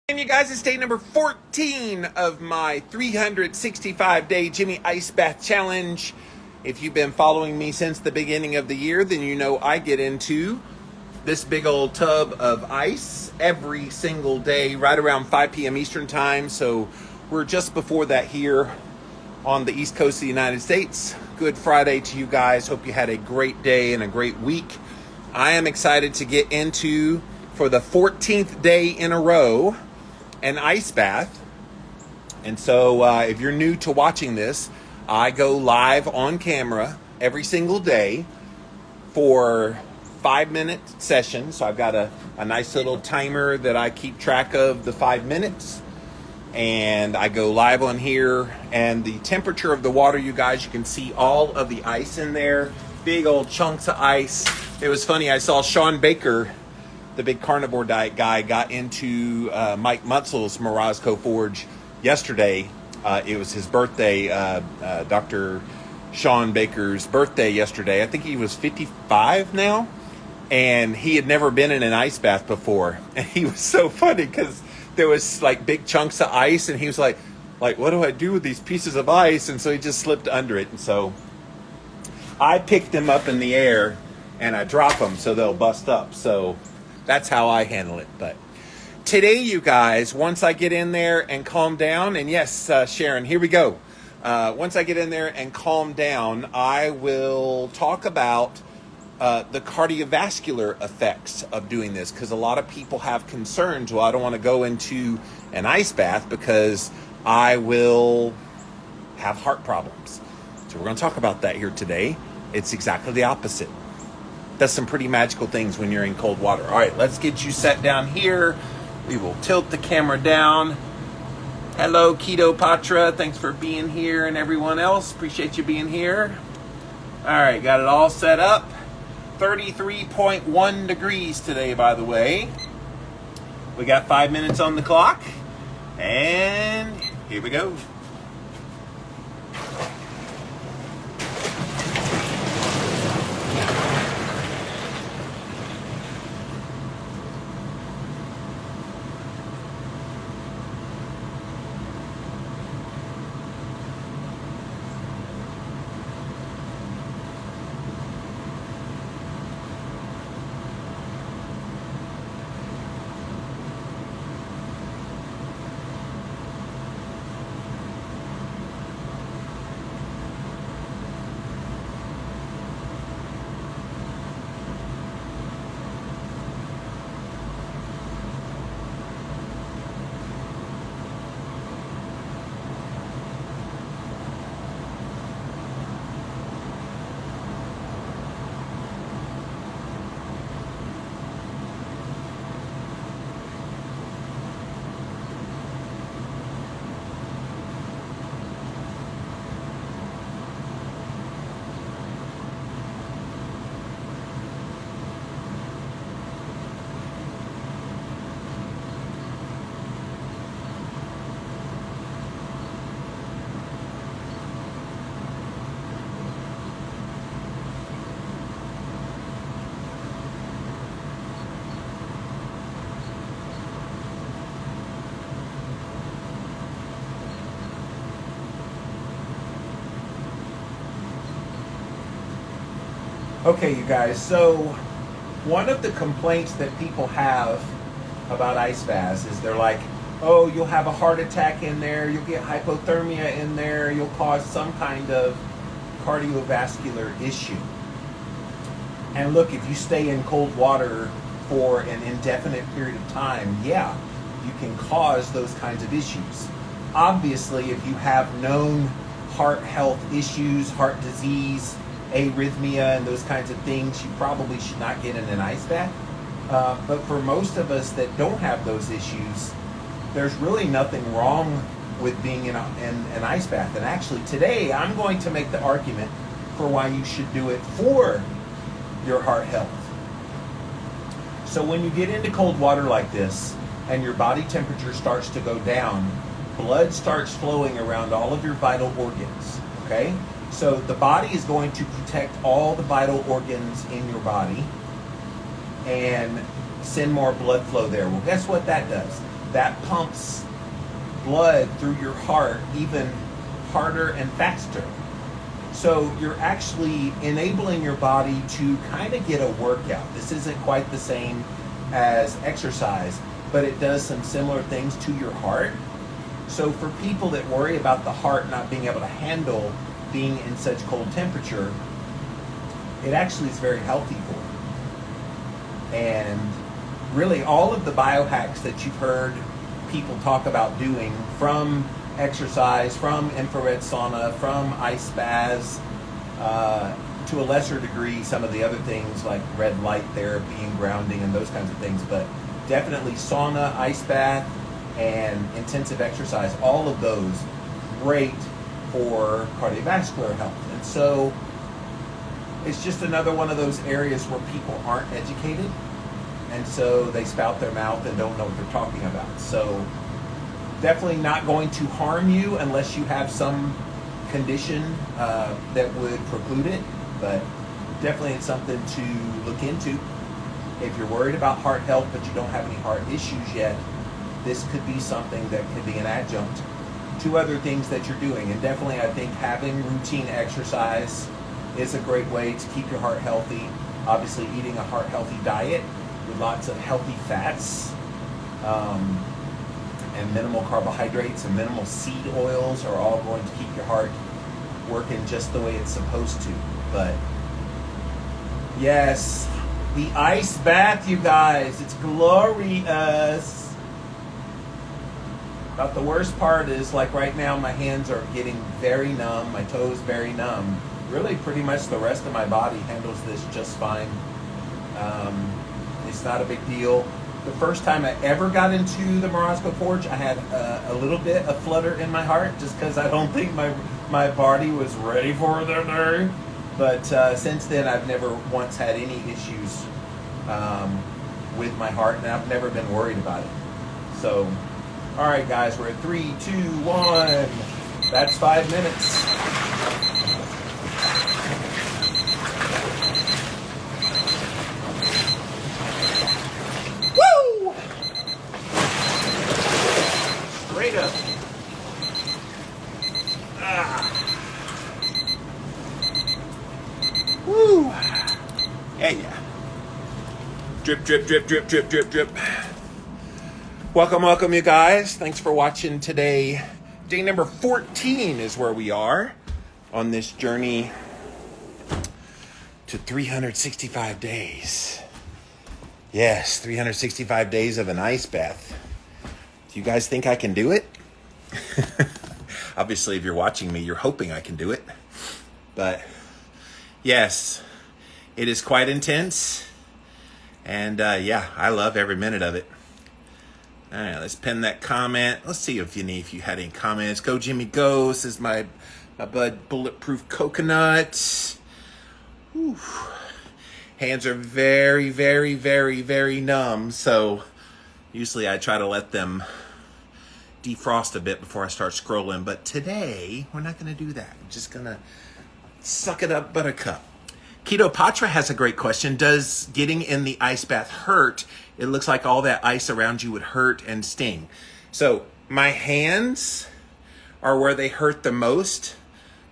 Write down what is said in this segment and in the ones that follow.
And you guys, it's day number 14 of my 365-day Jimmy Ice Bath Challenge. If you've been following me since the beginning of the year, then you know I get into this big old tub of ice every single day, right around 5 p.m. Eastern time. So we're just before that here on the East Coast of the United States. Good Friday to you guys. Hope you had a great day and a great week. I am excited to get into, for the 14th day in a row, an ice bath. And so if you're new to watching this, I go live on camera every single day for 5-minute sessions. So I've got a nice little timer that I keep track of the 5 minutes. And I go live on here, and the temperature of the water, you guys, you can see all of the ice in there. Big old chunks of ice. It was funny, I saw Sean Baker, the big carnivore diet guy, got into Mike Mutzel's Morozco Forge yesterday. It was his birthday, Dr. Sean Baker's birthday yesterday. I think he was 55 now, and he had never been in an ice bath before. And he was so funny because there was like big chunks of ice, and he was like, what do I do with these pieces of ice? And so he just slipped under it. And so I picked them up in the air and I drop them so they'll bust up. So that's how I handle it. But today, you guys, once I get in there and calm down, and yes, Sharon, here we go. Once I get in there and calm down, I will talk about the cardiovascular effects of doing this, because a lot of people have concerns. Well, I don't want to go into an ice bath because I will have heart problems. So we're going to talk about that here today. It's exactly the opposite. Does some pretty magical things when you're in cold water. All right, let's get you set down here. We will tilt the camera down. Hello, Keto Patra. Thanks for being here, and everyone else. Appreciate you being here. All right, got it all set up. 33.1 degrees today, by the way. We got 5 minutes on the clock, and here we go. Okay, you guys, so one of the complaints that people have about ice baths is they're like, oh, you'll have a heart attack in there, you'll get hypothermia in there, you'll cause some kind of cardiovascular issue. And look, if you stay in cold water for an indefinite period of time, yeah, you can cause those kinds of issues. Obviously, if you have known heart health issues, heart disease, arrhythmia, and those kinds of things, you probably should not get in an ice bath. But for most of us that don't have those issues, there's really nothing wrong with being in an ice bath. And actually today, I'm going to make the argument for why you should do it for your heart health. So when you get into cold water like this, and your body temperature starts to go down, blood starts flowing around all of your vital organs, okay? So the body is going to protect all the vital organs in your body and send more blood flow there. Well, guess what that does? that pumps blood through your heart even harder and faster. So you're actually enabling your body to kind of get a workout. This isn't quite the same as exercise, but it does some similar things to your heart. So for people that worry about the heart not being able to handle being in such cold temperature, it actually is very healthy for them. And really all of the biohacks that you've heard people talk about doing, from exercise, from infrared sauna, from ice baths, to a lesser degree some of the other things like red light therapy and grounding and those kinds of things, but definitely sauna, ice bath, and intensive exercise, all of those great for cardiovascular health. And so it's just another one of those areas where people aren't educated, and so they spout their mouth and don't know what they're talking about. So definitely not going to harm you unless you have some condition that would preclude it, but definitely it's something to look into. If you're worried about heart health but you don't have any heart issues yet, this could be something that could be an adjunct to other things that you're doing. And definitely I think having routine exercise is a great way to keep your heart healthy. Obviously eating a heart healthy diet with lots of healthy fats, and minimal carbohydrates and minimal seed oils are all going to keep your heart working just the way it's supposed to. But yes, the ice bath, you guys, it's glorious. But the worst part is, like right now, my hands are getting very numb, my toes very numb. Really pretty much the rest of my body handles this just fine. It's not a big deal. The first time I ever got into the Morozko Forge, I had a little bit of flutter in my heart just because I don't think my body was ready for the day. But since then, I've never once had any issues with my heart, and I've never been worried about it. So, all right, guys, we're at 3, 2, 1. That's 5 minutes. Up. Woo. Yeah. Drip, drip, drip, drip, drip, drip, drip. Welcome, you guys. Thanks for watching today. Day number 14 is where we are on this journey to 365 days. Yes, 365 days of an ice bath. Do you guys think I can do it? Obviously, if you're watching me, you're hoping I can do it. But yes, it is quite intense. And yeah, I love every minute of it. All right, let's pin that comment. Let's see if you had any comments. Go Jimmy Go. This is my bud Bulletproof Coconut. Whew. Hands are very, very, very, very numb. So usually I try to let them defrost a bit before I start scrolling, but today we're not going to do that. I'm just going to suck it up, buttercup. Keto Patra has a great question. Does getting in the ice bath hurt? It looks like all that ice around you would hurt and sting. So my hands are where they hurt the most,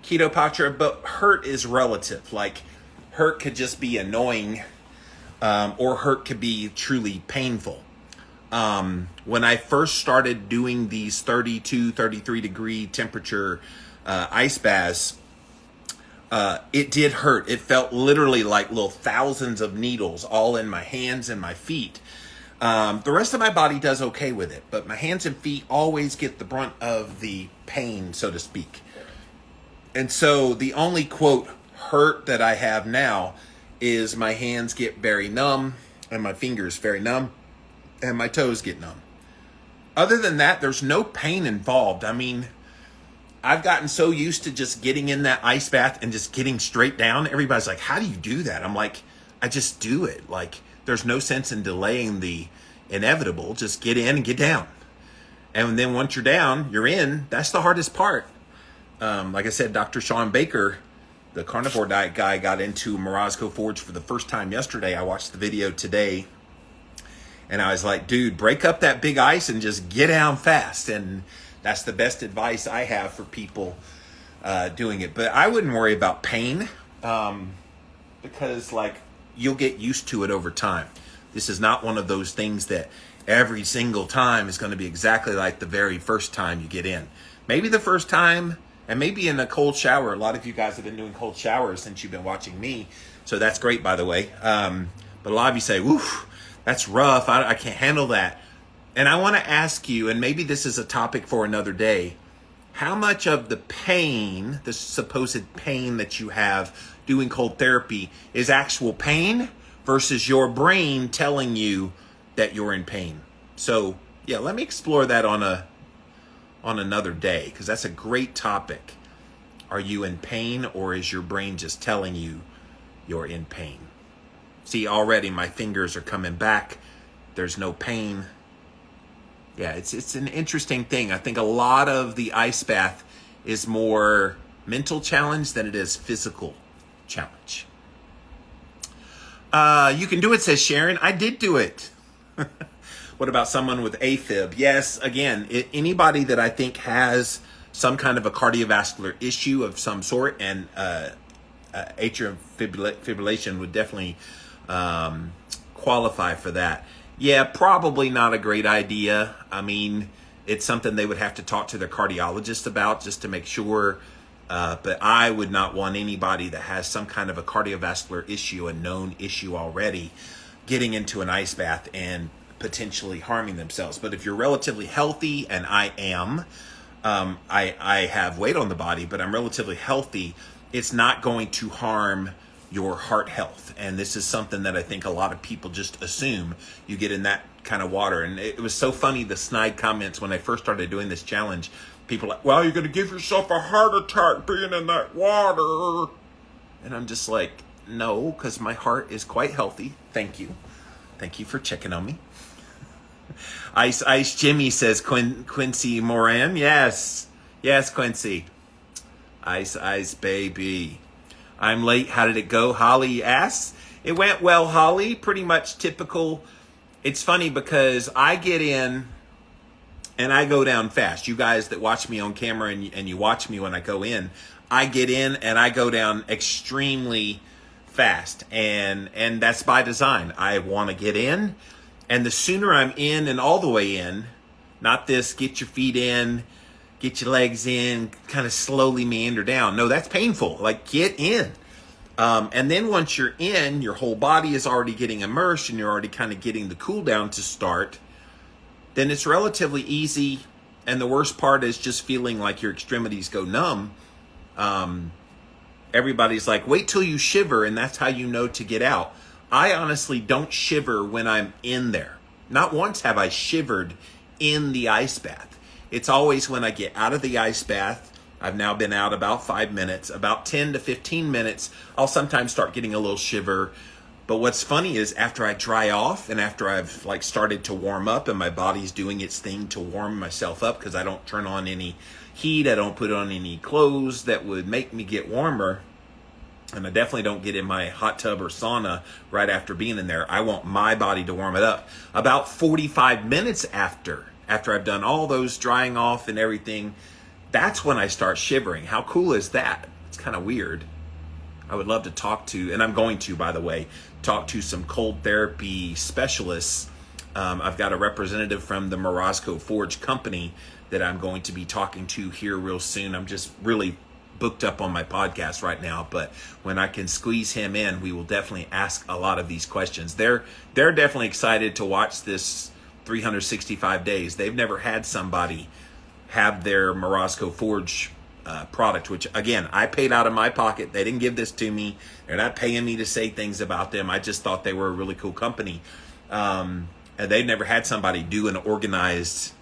Keto Patra, but hurt is relative. Like hurt could just be annoying, or hurt could be truly painful. When I first started doing these 32, 33 degree temperature ice baths, it did hurt. It felt literally like little thousands of needles all in my hands and my feet. The rest of my body does okay with it, but my hands and feet always get the brunt of the pain, so to speak. And so the only quote hurt that I have now is my hands get very numb and my fingers very numb and my toes get numb. Other than that, there's no pain involved. I mean, I've gotten so used to just getting in that ice bath and just getting straight down. Everybody's like, how do you do that? I'm like, I just do it. Like, there's no sense in delaying the inevitable. Just get in and get down. And then once you're down, you're in. That's the hardest part. Like I said, Dr. Sean Baker, the carnivore diet guy, got into Morozko Forge for the first time yesterday. I watched the video today. And I was like, dude, break up that big ice and just get down fast. And that's the best advice I have for people doing it. But I wouldn't worry about pain because like you'll get used to it over time. This is not one of those things that every single time is going to be exactly like the very first time you get in. Maybe the first time, and maybe in a cold shower. A lot of you guys have been doing cold showers since you've been watching me. So that's great, by the way. But a lot of you say, "Oof, that's rough. I can't handle that." And I want to ask you, and maybe this is a topic for another day, how much of the pain, the supposed pain that you have doing cold therapy, is actual pain versus your brain telling you that you're in pain? So yeah, let me explore that on another day, because that's a great topic. Are you in pain, or is your brain just telling you you're in pain? See, already my fingers are coming back. There's no pain. Yeah, it's an interesting thing. I think a lot of the ice bath is more mental challenge than it is physical challenge. You can do it, says Sharon. I did do it. What about someone with AFib? Yes, again, anybody that I think has some kind of a cardiovascular issue of some sort, and atrial fibrillation would definitely qualify for that. Yeah, probably not a great idea. I mean, it's something they would have to talk to their cardiologist about just to make sure. But I would not want anybody that has some kind of a cardiovascular issue, a known issue already, getting into an ice bath and potentially harming themselves. But if you're relatively healthy, and I am, I have weight on the body, but I'm relatively healthy, it's not going to harm your heart health. And this is something that I think a lot of people just assume. You get in that kind of water. And it was so funny, the snide comments when I first started doing this challenge. People are like, well, you're going to give yourself a heart attack being in that water. And I'm just like, no, because my heart is quite healthy. Thank you. Thank you for checking on me. Ice Jimmy says Quincy Moran. Yes. Yes, Quincy. Ice baby. I'm late. How did it go? Holly asks. It went well, Holly. Pretty much typical. It's funny because I get in and I go down fast. You guys that watch me on camera and you watch me when I go in, I get in and I go down extremely fast. And that's by design. I want to get in. And the sooner I'm in and all the way in, not this get your feet in, get your legs in, kind of slowly meander down. No, that's painful. Like, get in. And then once you're in, your whole body is already getting immersed and you're already kind of getting the cool down to start. Then it's relatively easy. And the worst part is just feeling like your extremities go numb. Everybody's like, wait till you shiver, and that's how you know to get out. I honestly don't shiver when I'm in there. Not once have I shivered in the ice bath. It's always when I get out of the ice bath. I've now been out about 5 minutes, about 10 to 15 minutes. I'll sometimes start getting a little shiver. But what's funny is after I dry off and after I've like started to warm up and my body's doing its thing to warm myself up, because I don't turn on any heat, I don't put on any clothes that would make me get warmer. And I definitely don't get in my hot tub or sauna right after being in there. I want my body to warm it up. About 45 minutes after I've done all those drying off and everything, that's when I start shivering. How cool is that? It's kind of weird. I would love to talk to, and I'm going to, by the way, talk to some cold therapy specialists. I've got a representative from the Morosco Forge company that I'm going to be talking to here real soon. I'm just really booked up on my podcast right now, but when I can squeeze him in, we will definitely ask a lot of these questions. They're definitely excited to watch this 365 days. They've never had somebody have their Morosco Forge product, which again, I paid out of my pocket. They didn't give this to me. They're not paying me to say things about them. I just thought they were a really cool company. And they've never had somebody do an organized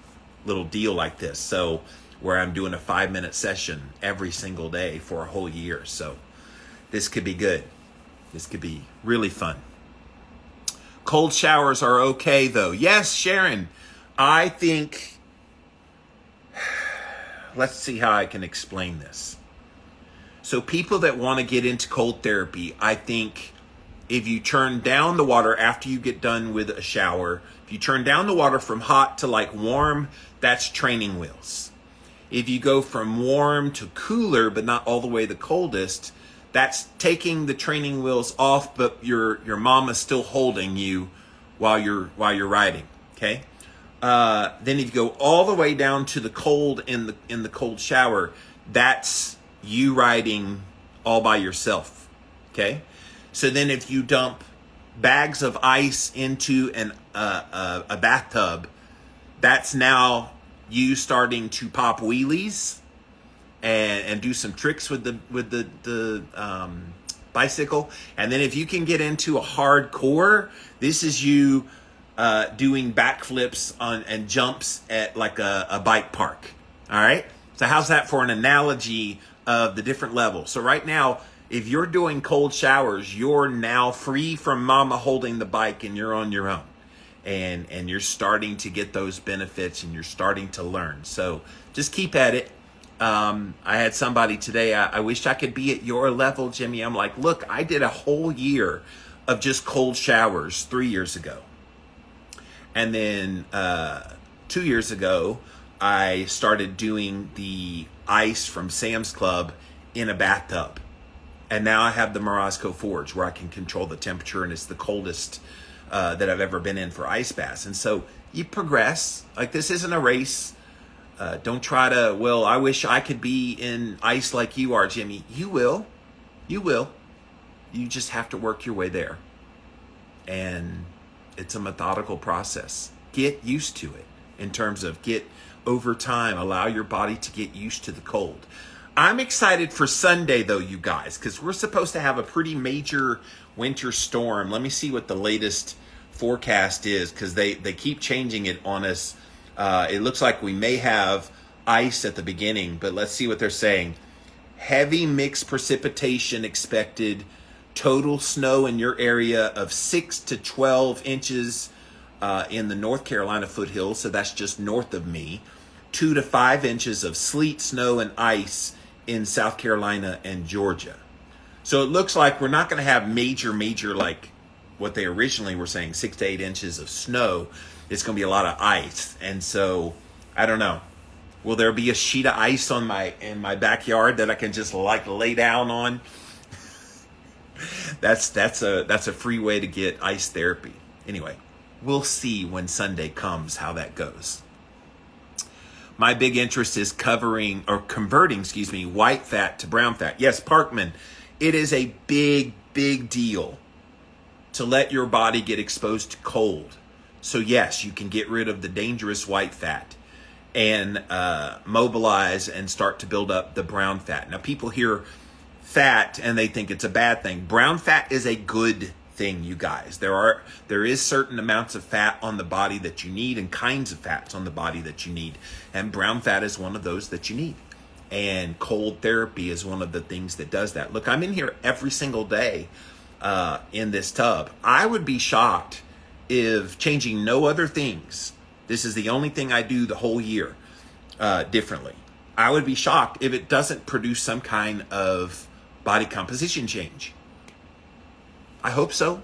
little deal like this. So where I'm doing a 5-minute session every single day for a whole year. So this could be good. This could be really fun. Cold showers are okay though. Yes, Sharon, I think, let's see how I can explain this. So people that want to get into cold therapy, I think If you turn down the water after you get done with a shower, if you turn down the water from hot to like warm, that's training wheels. If you go from warm to cooler, but not all the way the coldest, that's taking the training wheels off, but your mama's still holding you while you're riding. Okay. Then if you go all the way down to the cold in the cold shower, that's you riding all by yourself. Okay. So then if you dump bags of ice into a bathtub, that's now you starting to pop wheelies and do some tricks with the bicycle. And then if you can get into a hardcore, this is you doing backflips and jumps at like a bike park. All right. So how's that for an analogy of the different levels? So right now, if you're doing cold showers, you're now free from mama holding the bike and you're on your own. And you're starting to get those benefits and you're starting to learn. So just keep at it. I had somebody today, I wish I could be at your level, Jimmy. I'm like, look, I did a whole year of just cold showers 3 years ago. And then 2 years ago, I started doing the ice from Sam's Club in a bathtub. And now I have the Morosco Forge where I can control the temperature, and it's the coldest that I've ever been in for ice baths. And so you progress. Like, this isn't a race. Don't try to, well, I wish I could be in ice like you are, Jimmy. You will. You will. You just have to work your way there. And it's a methodical process. Get used to it in terms of get over time, allow your body to get used to the cold. I'm excited for Sunday, though, you guys, because we're supposed to have a pretty major winter storm. Let me see what the latest forecast is, because they keep changing it on us. It looks like we may have ice at the beginning, but let's see what they're saying. Heavy mixed precipitation expected. Total snow in your area of 6 to 12 inches in the North Carolina foothills, so that's just north of me. 2 to 5 inches of sleet, snow, and ice in South Carolina and Georgia. So it looks like we're not going to have major, like what they originally were saying, 6 to 8 inches of snow. It's going to be a lot of ice. And so, I don't know. Will there be a sheet of ice in my backyard that I can just like lay down on? That's a free way to get ice therapy. Anyway, we'll see when Sunday comes how that goes. My big interest is converting, white fat to brown fat. Yes, Parkman, it is a big, big deal to let your body get exposed to cold. So yes, you can get rid of the dangerous white fat and mobilize and start to build up the brown fat. Now, people hear fat and they think it's a bad thing. Brown fat is a good thing, you guys. There is certain amounts of fat on the body that you need and kinds of fats on the body that you need. And brown fat is one of those that you need. And cold therapy is one of the things that does that. Look, I'm in here every single day in this tub. I would be shocked if, changing no other things, this is the only thing I do the whole year differently. I would be shocked if it doesn't produce some kind of body composition change. I hope so.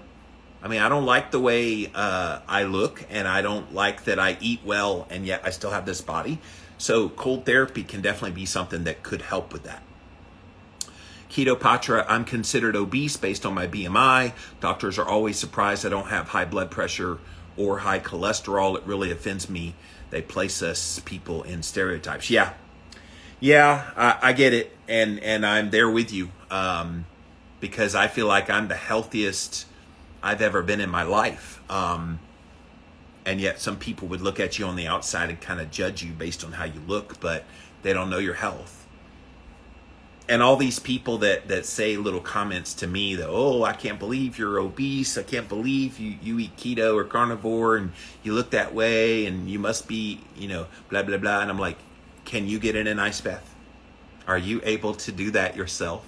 I mean, I don't like the way I look, and I don't like that I eat well, and yet I still have this body. So cold therapy can definitely be something that could help with that. Keto Patra, I'm considered obese based on my BMI. Doctors are always surprised I don't have high blood pressure or high cholesterol. It really offends me. They place us people in stereotypes. Yeah, I get it, and I'm there with you. Because I feel like I'm the healthiest I've ever been in my life. And yet some people would look at you on the outside and kind of judge you based on how you look, but they don't know your health. And all these people that say little comments to me that, oh, I can't believe you're obese. I can't believe you eat keto or carnivore and you look that way and you must be, blah, blah, blah. And I'm like, can you get in an ice bath? Are you able to do that yourself?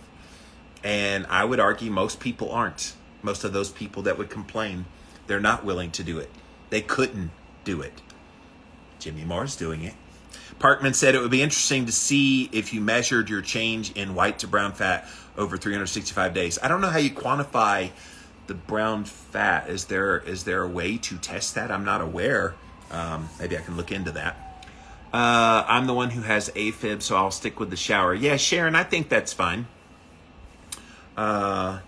And I would argue most people aren't. Most of those people that would complain, they're not willing to do it. They couldn't do it. Jimmy Moore's doing it. Parkman said it would be interesting to see if you measured your change in white to brown fat over 365 days. I don't know how you quantify the brown fat. Is there a way to test that? I'm not aware. Maybe I can look into that. I'm the one who has AFib, so I'll stick with the shower. Yeah, Sharon, I think that's fine. And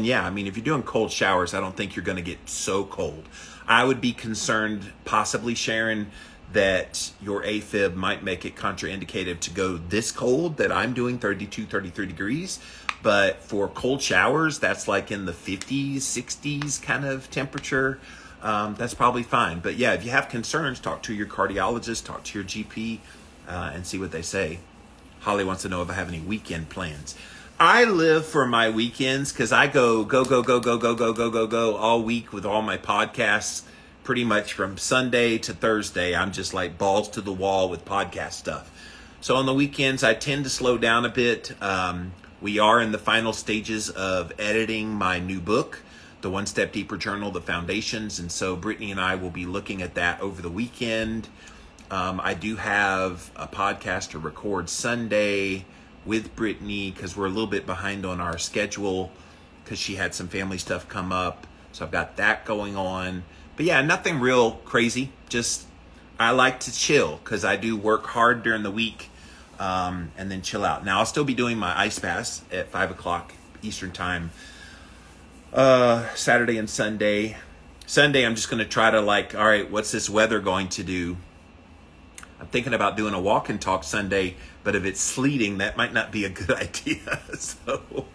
yeah, I mean, if you're doing cold showers, I don't think you're going to get so cold. I would be concerned, possibly, Sharon, that your AFib might make it contraindicated to go this cold that I'm doing, 32, 33 degrees. But for cold showers, that's like in the 50s, 60s kind of temperature. That's probably fine. But yeah, if you have concerns, talk to your cardiologist, talk to your GP, and see what they say. Holly wants to know if I have any weekend plans. I live for my weekends because I go all week with all my podcasts. Pretty much from Sunday to Thursday, I'm just like balls to the wall with podcast stuff. So on the weekends, I tend to slow down a bit. We are in the final stages of editing my new book, The One Step Deeper Journal, The Foundations. And so Brittany and I will be looking at that over the weekend. I do have a podcast to record Sunday with Brittany because we're a little bit behind on our schedule because she had some family stuff come up. So I've got that going on. But yeah, nothing real crazy. Just I like to chill because I do work hard during the week and then chill out. Now I'll still be doing my ice baths at 5 o'clock Eastern time Saturday and Sunday. Sunday I'm just going to try to all right, what's this weather going to do? I'm thinking about doing a walk and talk Sunday, but if it's sleeting, that might not be a good idea. So,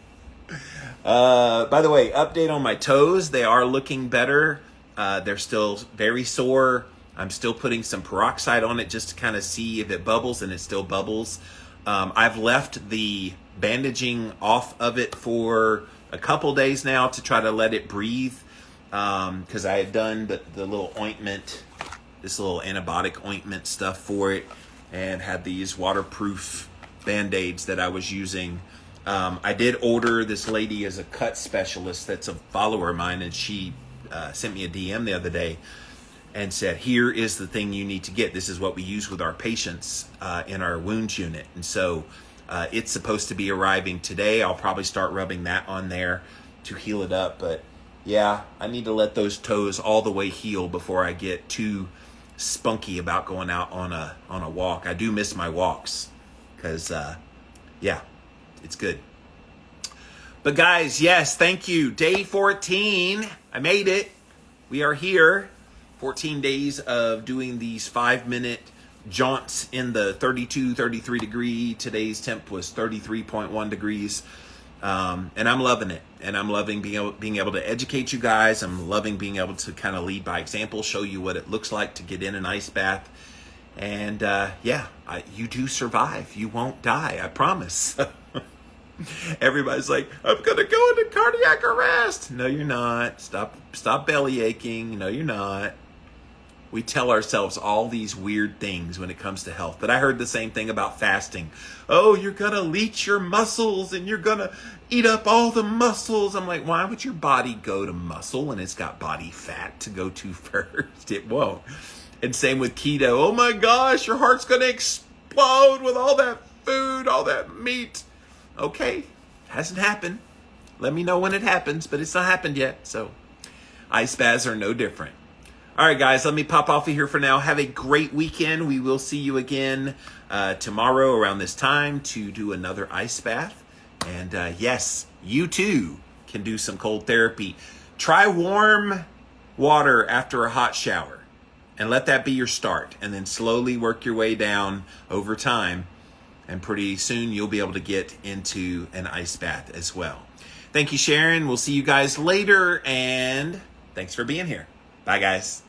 by the way, update on my toes. They are looking better. They're still very sore. I'm still putting some peroxide on it just to kind of see if it bubbles, and it still bubbles. I've left the bandaging off of it for a couple days now to try to let it breathe because I had done the little ointment, this little antibiotic ointment stuff for it, and had these waterproof Band-Aids that I was using. I did order, this lady is a cut specialist that's a follower of mine, and she sent me a DM the other day and said, here is the thing you need to get. This is what we use with our patients in our wounds unit. And so it's supposed to be arriving today. I'll probably start rubbing that on there to heal it up. But yeah, I need to let those toes all the way heal before I get too spunky about going out on a walk. I do miss my walks because yeah, it's good. But guys, yes, thank you. Day 14, I made it. We are here. 14 days of doing these 5-minute jaunts in the 32, 33 degree. Today's temp was 33.1 degrees. And I'm loving it. And I'm loving being able to educate you guys. I'm loving being able to kind of lead by example, show you what it looks like to get in an ice bath. And yeah, you do survive. You won't die, I promise. Everybody's like, I'm going to go into cardiac arrest. No, you're not. Stop belly aching. No, you're not. We tell ourselves all these weird things when it comes to health. But I heard the same thing about fasting. Oh, you're going to leach your muscles and you're going to eat up all the muscles. I'm like, why would your body go to muscle when it's got body fat to go to first? It won't. And same with keto. Oh my gosh, your heart's going to explode with all that food, all that meat. Okay, hasn't happened. Let me know when it happens, but it's not happened yet. So ice baths are no different. All right, guys, let me pop off of here for now. Have a great weekend. We will see you again tomorrow around this time to do another ice bath. And yes, you too can do some cold therapy. Try warm water after a hot shower and let that be your start. And then slowly work your way down over time. And pretty soon you'll be able to get into an ice bath as well. Thank you, Sharon. We'll see you guys later. And thanks for being here. Bye, guys.